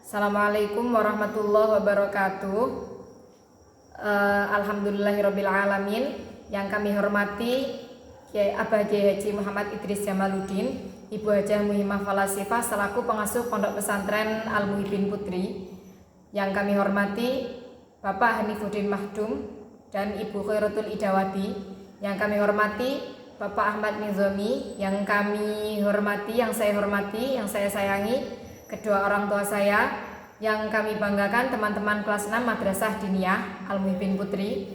Assalamualaikum warahmatullahi wabarakatuh. Alhamdulillahirabbil alamin. Yang kami hormati Kiai Abah Kiai Haji Muhammad Idris Jamaluddin, Ibu Hajah Muhimah Falasifah selaku pengasuh Pondok Pesantren Al Muhibin Putri. Yang kami hormati Bapak Hanifuddin Mahdum dan Ibu Khairatul Idawati. Yang kami hormati Bapak Ahmad Nizomi. Yang kami hormati, yang saya hormati, yang saya sayangi kedua orang tua saya, yang kami banggakan teman-teman kelas 6 Madrasah Diniyah Al Muhibin Putri.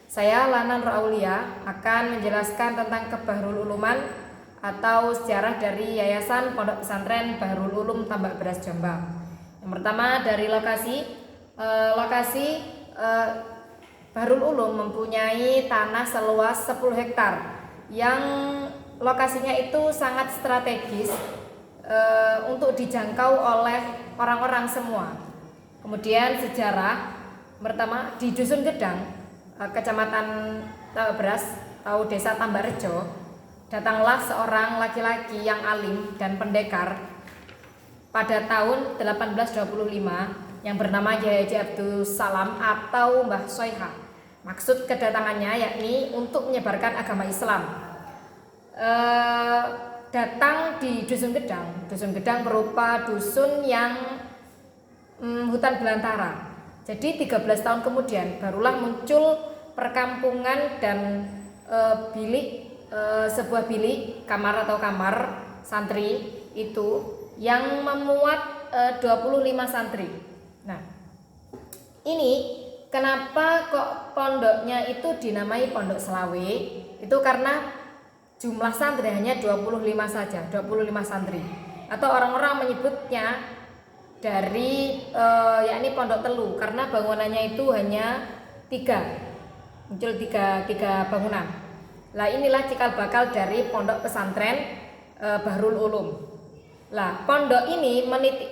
Saya Lana Nur Aulia akan menjelaskan tentang Bahrul Uluman atau sejarah dari Yayasan Pondok Pesantren Bahrul Ulum Tambak Beras Jombang. Yang pertama dari lokasi Bahrul Ulum mempunyai tanah seluas 10 hektar yang lokasinya itu sangat strategis untuk dijangkau oleh orang-orang semua. Kemudian sejarah pertama di Dusun Gedang, Kecamatan Tambak Beras atau Desa Tambarrejo, datanglah seorang laki-laki yang alim dan pendekar pada tahun 1825 yang bernama Kiai Haji Abdul Salam atau Mbah Soiha. Maksud kedatangannya yakni untuk menyebarkan agama Islam. Datang di Dusun Gedang. Dusun Gedang berupa dusun yang hutan belantara. Jadi 13 tahun kemudian barulah muncul perkampungan dan sebuah bilik kamar atau kamar santri itu yang memuat 25 santri. Nah, ini kenapa kok pondoknya itu dinamai Pondok Selawe? Itu karena jumlah santri hanya 25 saja, 25 santri. Atau orang-orang menyebutnya dari yakni Pondok Telu karena bangunannya itu hanya 3. Muncul tiga bangunan. Lah inilah cikal bakal dari Pondok Pesantren Bahrul Ulum. Lah pondok ini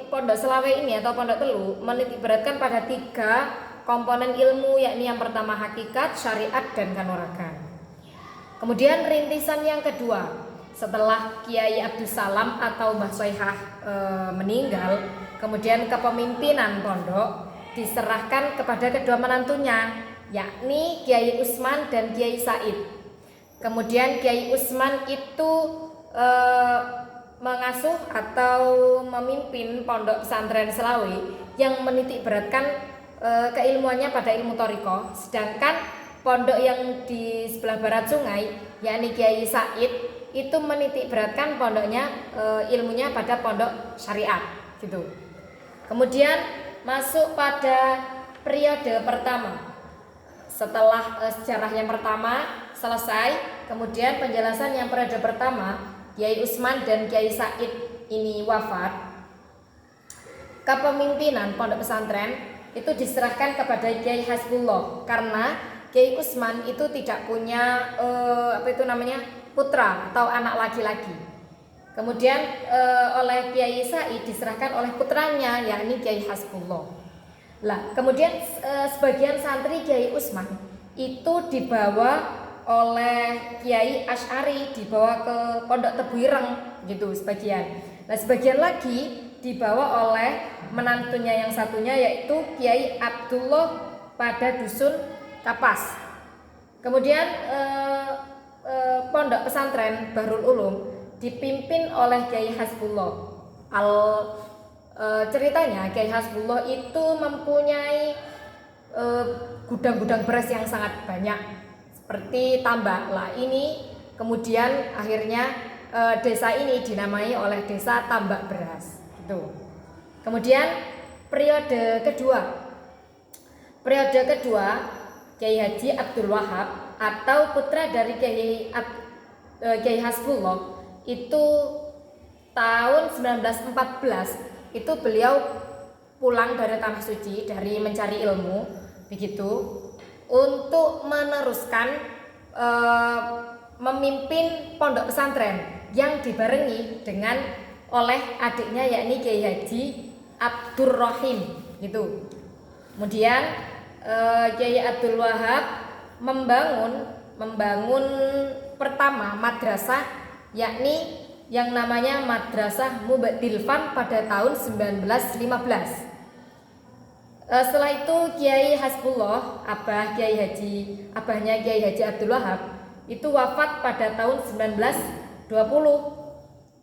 Pondok Selawe ini atau Pondok Telu menitik beratkan pada 3 komponen ilmu, yakni yang pertama hakikat, syariat, dan kanuragan. Kemudian rintisan yang kedua, setelah Kiai Abdul Salam atau Mbah Soihah meninggal, kemudian kepemimpinan pondok diserahkan kepada kedua menantunya, yakni Kiai Usman dan Kiai Said. Kemudian Kiai Usman itu mengasuh atau memimpin Pondok Pesantren Selawe yang menitik beratkan keilmuannya pada ilmu thariqah, sedangkan pondok yang di sebelah barat sungai, yakni Kiai Said, itu menitik beratkan pondoknya ilmunya pada pondok syariat, gitu. Kemudian masuk pada periode pertama. Setelah sejarah yang pertama selesai, kemudian penjelasan yang periode pertama, Kiai Usman dan Kiai Said ini wafat. Kepemimpinan pondok pesantren itu diserahkan kepada Kiai Hasbullah karena Kiai Usman itu tidak punya putra atau anak laki-laki. Kemudian oleh Kiai Said diserahkan oleh putranya yakni Kiai Hasbullah. Lah, kemudian sebagian santri Kiai Usman itu dibawa oleh Kiai Asy'ari, dibawa ke Pondok Tebuireng gitu sebagian. Nah, sebagian lagi dibawa oleh menantunya yang satunya yaitu Kiai Abdullah pada dusun Kapas. Kemudian Pondok Pesantren Bahrul Ulum dipimpin oleh Kiai Hasbullah. Ceritanya Kiai Hasbullah itu mempunyai gudang-gudang beras yang sangat banyak seperti tambak. Lah ini kemudian akhirnya desa ini dinamai oleh Desa Tambak Beras. Gitu. Kemudian periode kedua Kiai Haji Abdul Wahab atau putra dari Kiai Hasbullah itu tahun 1914 itu beliau pulang dari tanah suci dari mencari ilmu begitu untuk meneruskan memimpin pondok pesantren yang dibarengi dengan oleh adiknya yakni Kiai Haji Abdurrahim gitu. Kemudian Kiai Abdul Wahab membangun pertama madrasah yakni yang namanya Madrasah Mubadilfan pada tahun 1915. Setelah itu Kiai Hasbullah, abahnya Kiai Haji Abdul Wahab, itu wafat pada tahun 1920.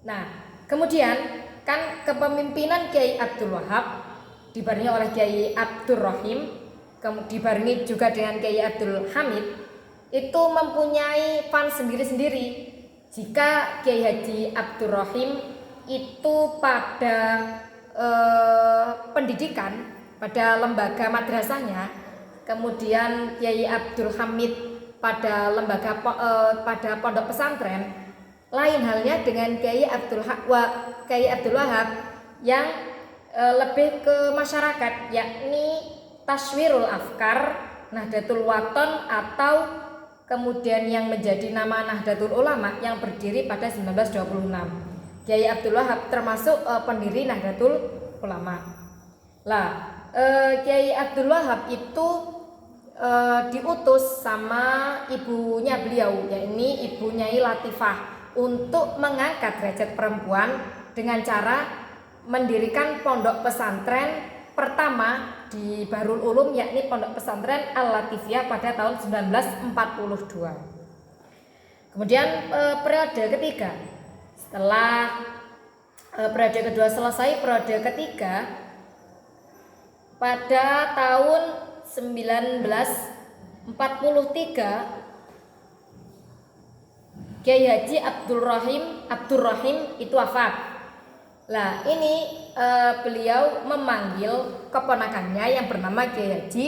Nah, kemudian kan kepemimpinan Kiai Abdul Wahab dibarengi oleh Kiai Abdul Rahim, dibarengi juga dengan Kiai Abdul Hamid, itu mempunyai fans sendiri-sendiri. Jika Kiai Haji Abdul Rahim itu pada pendidikan, pada lembaga madrasahnya, kemudian Kiai Abdul Hamid pada pada pondok pesantren, lain halnya dengan Kiai Abdul Wahab yang lebih ke masyarakat, yakni Taswirul Afkar, Nahdlatul Wathon, atau kemudian yang menjadi nama Nahdlatul Ulama yang berdiri pada 1926. Kiai Abdul Wahab termasuk pendiri Nahdlatul Ulama. Lah, Kiai Abdul Wahab itu diutus sama ibunya beliau, yakni Ibu Nyai Latifah, untuk mengangkat derajat perempuan dengan cara mendirikan pondok pesantren pertama di Bahrul Ulum, yakni pondok pesantren Al-Latifiyah pada tahun 1942. Kemudian periode ketiga, setelah periode kedua selesai, periode ketiga pada tahun 1943 Kiai Haji Abdul Rahim itu wafat. Lah, ini beliau memanggil keponakannya yang bernama Kiai Haji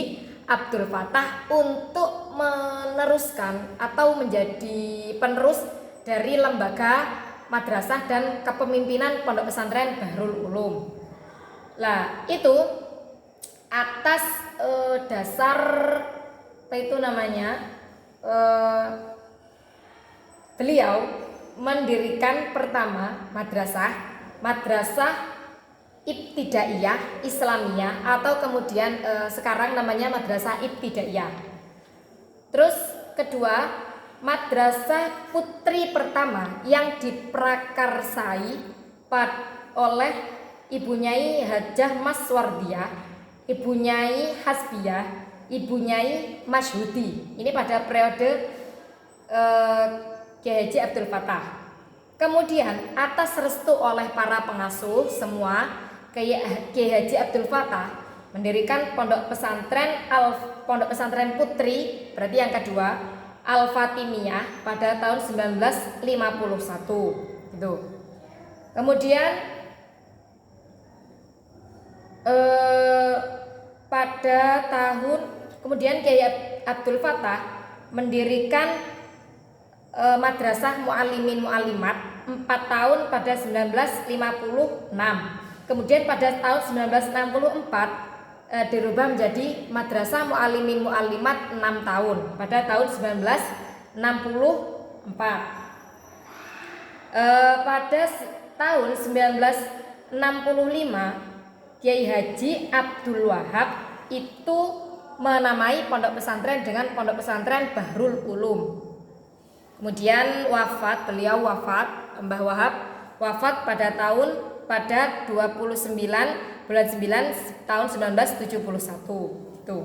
Abdul Fatah untuk meneruskan atau menjadi penerus dari lembaga madrasah dan kepemimpinan pondok pesantren Bahrul Ulum. Lah, itu atas dasar apa itu namanya, beliau mendirikan pertama madrasah Ibtidaiyah Islamiyah, atau kemudian sekarang namanya Madrasah Ibtidaiyah. Terus kedua, madrasah putri pertama yang diprakarsai oleh Ibu Nyai Hajah Maswardiyah, Ibu Nyai Hasbiyah, Ibu Nyai Masyhudi. Ini pada periode Kiai Haji Abdul Fatah. Kemudian atas restu oleh para pengasuh semua, Kiai Haji Abdul Fatah mendirikan pondok pesantren putri, berarti yang kedua, Al-Fatimiyah pada tahun 1951 gitu. Kemudian kemudian Kiai Abdul Fatah mendirikan Madrasah Muallimin Muallimat 4 tahun pada 1956. Kemudian pada tahun 1964 dirubah menjadi Madrasah Muallimin Muallimat 6 tahun pada tahun 1964. Pada tahun 1965 Kiai Haji Abdul Wahab itu menamai pondok pesantren dengan Pondok Pesantren Bahrul Ulum. Kemudian beliau wafat, Mbah Wahab wafat pada 29 bulan 9 tahun 1971 itu.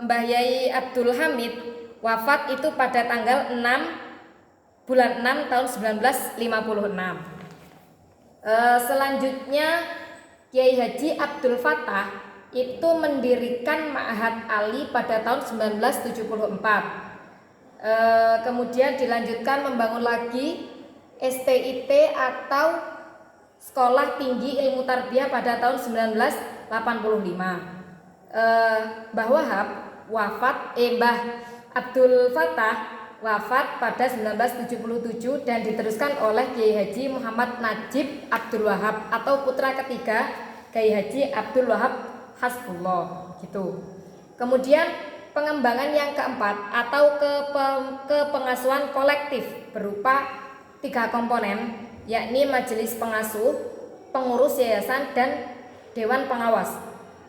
Mbah Yai Abdul Hamid wafat itu pada tanggal 6 bulan 6 tahun 1956. Selanjutnya Kiai Haji Abdul Fatah itu mendirikan Ma'had Ali pada tahun 1974. Kemudian dilanjutkan membangun lagi STIT atau Sekolah Tinggi Ilmu Tarbiyah pada tahun 1985. Mbah Abdul Fatah wafat pada 1977 dan diteruskan oleh Kiai Haji Muhammad Najib Abdul Wahab atau putra ketiga Kiai Haji Abdul Wahab Hasbullah gitu. Kemudian pengembangan yang keempat atau kepengasuhan kolektif berupa 3 komponen, yakni majelis pengasuh, pengurus yayasan, dan dewan pengawas.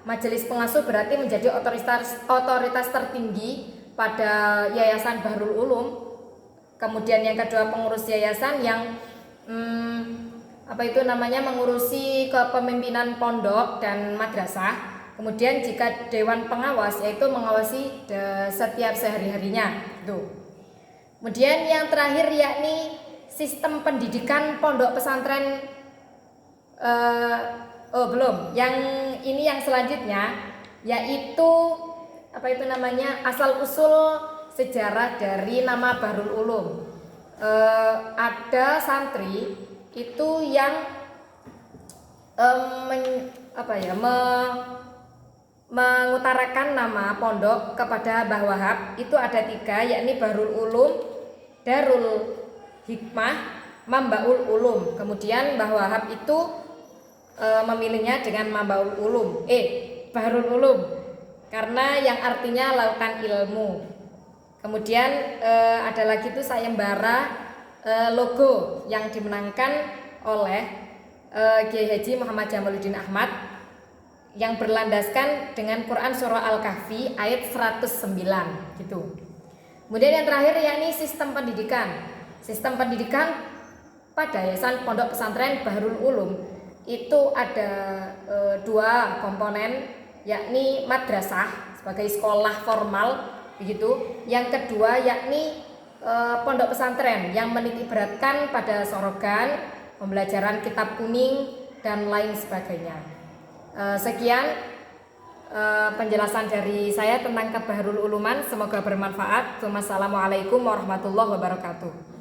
Majelis pengasuh berarti menjadi otoritas tertinggi pada Yayasan Bahrul Ulum. Kemudian yang kedua pengurus yayasan yang mengurusi kepemimpinan pondok dan madrasah. Kemudian jika dewan pengawas yaitu mengawasi setiap sehari-harinya. Kemudian yang terakhir yakni sistem pendidikan pondok pesantren. Yang ini yang selanjutnya yaitu asal usul sejarah dari nama Bahrul Ulum. Ada santri itu yang mengutarakan nama pondok kepada Mbah Wahab. Itu ada 3, yakni Bahrul Ulum, Darul Hikmah, Mambaul Ulum. Kemudian Mbah Wahab itu memilihnya dengan Mambaul Ulum, Bahrul Ulum, karena yang artinya lautan ilmu. Kemudian ada lagi itu sayembara logo yang dimenangkan oleh Kiai Haji Muhammad Jamaluddin Ahmad yang berlandaskan dengan Quran surah Al-Kahfi ayat 109 gitu. Kemudian yang terakhir yakni sistem pendidikan. Sistem pendidikan pada Yayasan Pondok Pesantren Bahrul Ulum itu ada 2 komponen, yakni madrasah sebagai sekolah formal begitu. Yang kedua yakni pondok pesantren yang menitik beratkan pada sorogan, pembelajaran kitab kuning dan lain sebagainya. Sekian penjelasan dari saya tentang Bahrul Uluman, semoga bermanfaat. Wassalamualaikum warahmatullahi wabarakatuh.